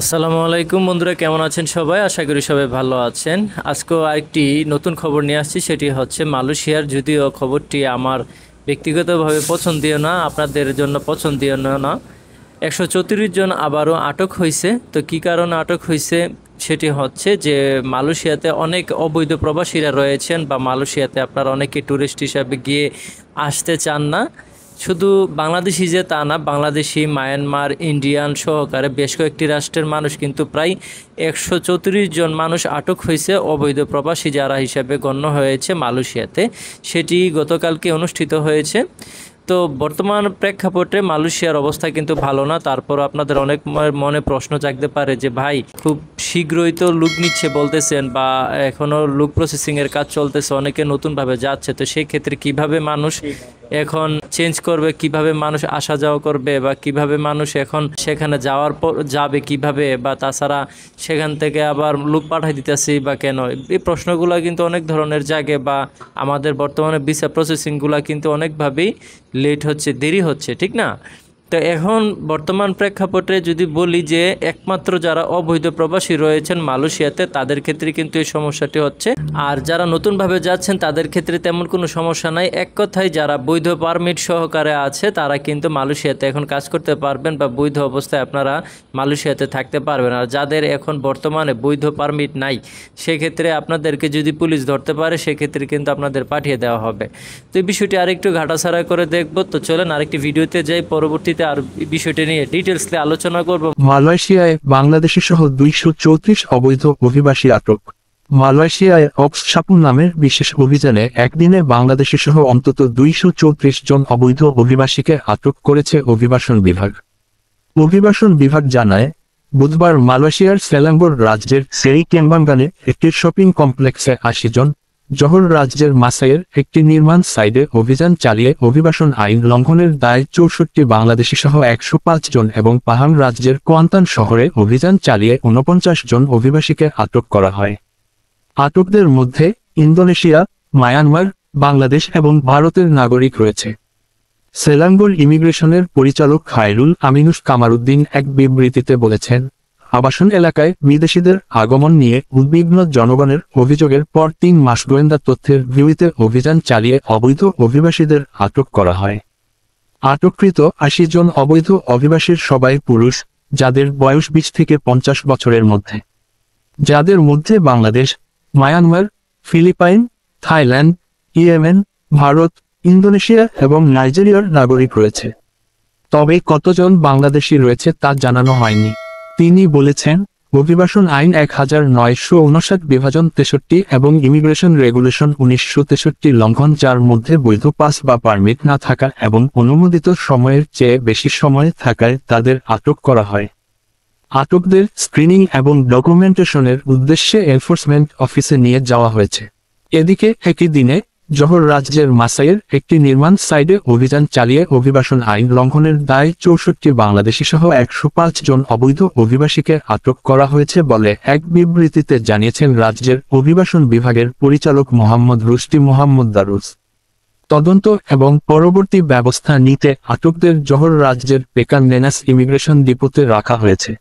আসসালামু আলাইকুম বন্ধুরা, কেমন আছেন সবাই? আশা করি সবাই ভালো আছেন। আজকেও আরেকটি নতুন খবর নিয়ে আসছি, সেটি হচ্ছে মালয়েশিয়ার। যদিও খবরটি আমার ব্যক্তিগতভাবে পছন্দীয় না, আপনাদের জন্য পছন্দীয় না। 134 জন আবারও আটক হয়েছে। তো কী কারণে আটক হয়েছে সেটি হচ্ছে যে মালয়েশিয়াতে অনেক অবৈধ প্রবাসীরা রয়েছেন, বা মালয়েশিয়াতে আপনারা অনেকে ট্যুরিস্ট হিসাবে গিয়ে আসতে চান না। শুধু বাংলাদেশি যে তা না, বাংলাদেশি, মায়ানমার, ইন্ডিয়ান সহকারে বেশ কয়েকটি রাষ্ট্রের মানুষ, কিন্তু প্রায় 134 জন মানুষ আটক হয়েছে অবৈধ প্রবাসী যারা হিসাবে গণ্য হয়েছে মালয়েশিয়াতে। সেটি গতকালকে অনুষ্ঠিত হয়েছে। তো বর্তমান প্রেক্ষাপটে মালয়েশিয়ার অবস্থা কিন্তু ভালো না। তারপর আপনাদের অনেক মনে প্রশ্ন জাগতে পারে যে ভাই, খুব শীঘ্রই তো লুক নিচ্ছে বলতেছেন, বা এখনও লুক প্রসেসিংয়ের কাজ চলতেছে, অনেকে নতুনভাবে যাচ্ছে। তো সেই ক্ষেত্রে কিভাবে মানুষ এখন চেঞ্জ করবে, কিভাবে মানুষ আসা যাওয়া করবে, বা কিভাবে মানুষ এখন সেখানে যাওয়ার পর যাবে কিভাবে, বা তাছাড়া সেখান থেকে আবার লুক পাঠাই দিতেছি বা কেন, এই প্রশ্নগুলো কিন্তু অনেক ধরনের জাগে। বা আমাদের বর্তমানে ভিসা প্রসেসিংগুলো কিন্তু অনেকভাবেই লেট হচ্ছে, দেরি হচ্ছে, ঠিক না? তো এখন বর্তমান প্রেক্ষাপটে যদি বলি যে একমাত্র যারা অবৈধ প্রবাসী রয়েছেন মালয়েশিয়াতে তাদের ক্ষেত্রে কিন্তু এই সমস্যাটি হচ্ছে, আর যারা নতুনভাবে যাচ্ছেন তাদের ক্ষেত্রে তেমন কোনো সমস্যা নাই। এক কথায় যারা বৈধ পারমিট সহকারে আছে তারা কিন্তু মালয়েশিয়াতে এখন কাজ করতে পারবেন, বা বৈধ অবস্থায় আপনারা মালয়েশিয়াতে থাকতে পারবেন। আর যাদের এখন বর্তমানে বৈধ পারমিট নাই, সেক্ষেত্রে আপনাদেরকে যদি পুলিশ ধরতে পারে সেক্ষেত্রে কিন্তু আপনাদের পাঠিয়ে দেওয়া হবে। তো এই বিষয়টি আরেকটু ঘাটাছাড়া করে দেখবো। তো চলেন আরেকটি ভিডিওতে যাই, পরবর্তীতে আর বিষয়টি নিয়ে ডিটেলসে আলোচনা করব। মালয়েশিয়ায় বাংলাদেশি সহ 234 অবৈধ অভিবাসী আটক। মালয়েশিয়ায় অক্সসাপুন নামের বিশেষ অভিযানে একদিনে বাংলাদেশি সহ অন্তত 234 জন অবৈধ অভিবাসীকে আটক করেছে অভিবাসন বিভাগ। অভিবাসন বিভাগ জানায়, বুধবার মালয়েশিয়ার সেলাঙ্গোর রাজ্যের সেরি কেম্বাঙ্গানে একটি শপিং কমপ্লেক্সে 80 জন, জহর রাজ্যের মাসাইয়ের একটি নির্মাণ সাইটে অভিযান চালিয়ে অভিবাসন আইন লঙ্ঘনের দায়ে 64 বাংলাদেশি সহ 105 জন এবং পাহাং রাজ্যের কোয়ান্তান শহরে অভিযান চালিয়ে 49 জন অভিবাসীকে আটক করা হয়। আটকদের মধ্যে ইন্দোনেশিয়া, মায়ানমার, বাংলাদেশ এবং ভারতের নাগরিক রয়েছে। সেলাঙ্গোর ইমিগ্রেশনের পরিচালক খায়রুল আমিনুস কামারুদ্দিন এক বিবৃতিতে বলেছেন, আবাসন এলাকায় বিদেশিদের আগমন নিয়ে উদ্বিগ্ন জনগণের অভিযোগের পর 3 মাস গোয়েন্দা তথ্যের ভিত্তিতে অভিযান চালিয়ে অবৈধ অভিবাসীদের আটক করা হয়। আটককৃত 80 জন অবৈধ অভিবাসীর সবাই পুরুষ, যাদের বয়স 20 থেকে 50 বছরের মধ্যে, যাদের মধ্যে Bangladesh, Myanmar, Philippines, Thailand, Yemen, Bharat, Indonesia এবং নাইজেরিয়ার নাগরিক রয়েছে। তবে কতজন বাংলাদেশি রয়েছে তা জানানো হয়নি। তিনি বলেছেন, অভিবাসন আইন 1959/63 এবং ইমিগ্রেশন রেগুলেশন 1963 লঙ্ঘন, যার মধ্যে বৈধ পাস বা পারমিট না থাকা এবং অনুমোদিত সময়ের চেয়ে বেশি সময় থাকায় তাদের আটক করা হয়। আটকদের স্ক্রিনিং এবং ডকুমেন্টেশনের উদ্দেশ্যে এনফোর্সমেন্ট অফিসে নিয়ে যাওয়া হয়েছে। এদিকে একই দিনে জহর রাজ্যের মাসাইয়ের একটি নির্মাণ সাইটে অভিযান চালিয়ে অভিবাসন আইন লঙ্ঘনের দায়ে 64 বাংলাদেশি সহ 105 জন অবৈধ অভিবাসীকে আটক করা হয়েছে বলে এক বিবৃতিতে জানিয়েছেন রাজ্যের অভিবাসন বিভাগের পরিচালক মোহাম্মদ রুশদি মোহাম্মদ দারুস। তদন্ত এবং পরবর্তী ব্যবস্থা নিতে আটকদের জহর রাজ্যের পেকান নেনাস ইমিগ্রেশন ডিপোতে রাখা হয়েছে।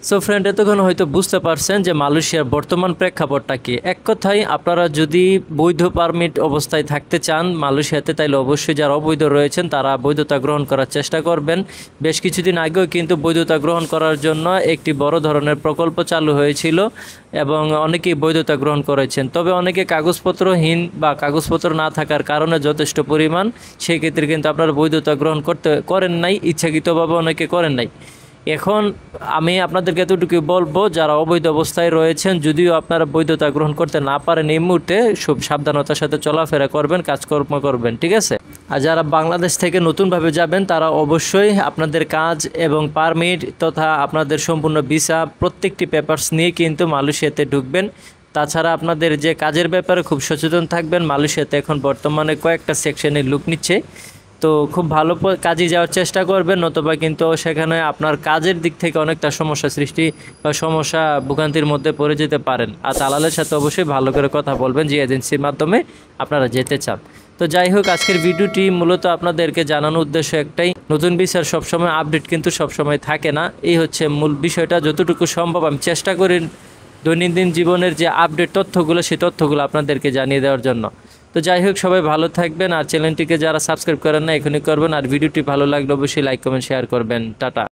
সো ফ্রেন্ড, এতক্ষণ হয়তো বুঝতে পারছেন যে মালয়েশিয়ার বর্তমান প্রেক্ষাপটটা কি। এক কথায় আপনারা যদি বৈধ পারমিট অবস্থায় থাকতে চান মালয়েশিয়াতে, তাইলে অবশ্যই যারা অবৈধ রয়েছেন তারা বৈধতা গ্রহণ করার চেষ্টা করবেন। বেশ কিছুদিন আগেও কিন্তু বৈধতা গ্রহণ করার জন্য একটি বড় ধরনের প্রকল্প চালু হয়েছিল এবং অনেকেই বৈধতা গ্রহণ করেছেন। তবে অনেকে কাগজপত্রহীন বা কাগজপত্র না থাকার কারণে যথেষ্ট পরিমাণ, সেক্ষেত্রে কিন্তু আপনারা বৈধতা গ্রহণ করেন নাই, ইচ্ছাকৃতভাবে অনেকে করেন নাই। এখন আমি আপনাদেরকে এতটুকু বলবো, যারা অবৈধ অবস্থায় রয়েছেন, যদিও আপনারা বৈধতা গ্রহণ করতে না পারেন এই মুহূর্তে, খুব সাবধানতার সাথে চলাফেরা করবেন, কাজকর্ম করবেন, ঠিক আছে? আর যারা বাংলাদেশ থেকে নতুনভাবে যাবেন তারা অবশ্যই আপনাদের কাজ এবং পারমিট তথা আপনাদের সম্পূর্ণ ভিসা প্রত্যেকটি পেপারস নিয়ে কিন্তু মালয়েশিয়াতে ঢুকবেন। তাছাড়া আপনাদের যে কাজের ব্যাপারে খুব সচেতন থাকবেন। মালয়েশিয়াতে এখন বর্তমানে কয়েকটা সেকশনে লুক নিচ্ছে, তো খুব ভালো কাজে যাওয়ার চেষ্টা করবেন, নতুবা কিন্তু সেখানে আপনার কাজের দিক থেকে অনেকটা সমস্যা সৃষ্টি বা সমস্যা ভোগান্তির মধ্যে পড়ে যেতে পারেন। আর দালালের সাথে অবশ্যই ভালো করে কথা বলবেন যে এজেন্সির মাধ্যমে আপনারা যেতে চান। তো যাই হোক, আজকের ভিডিওটি মূলত আপনাদেরকে জানানোর উদ্দেশ্য একটাই, নতুন বিচার সবসময় আপডেট কিন্তু সবসময় থাকে না। এই হচ্ছে মূল বিষয়টা। যতটুকু সম্ভব আমি চেষ্টা করি দৈনন্দিন জীবনের যে আপডেট তথ্যগুলো, সেই তথ্যগুলো আপনাদেরকে জানিয়ে দেওয়ার জন্য। তো যাই হোক, সবাই ভালো থাকবেন, আর চ্যানেলটিকে যারা সাবস্ক্রাইব করেন না এখনই করবেন, আর ভিডিওটি ভালো লাগলে অবশ্যই লাইক কমেন্ট শেয়ার করবেন। টাটা।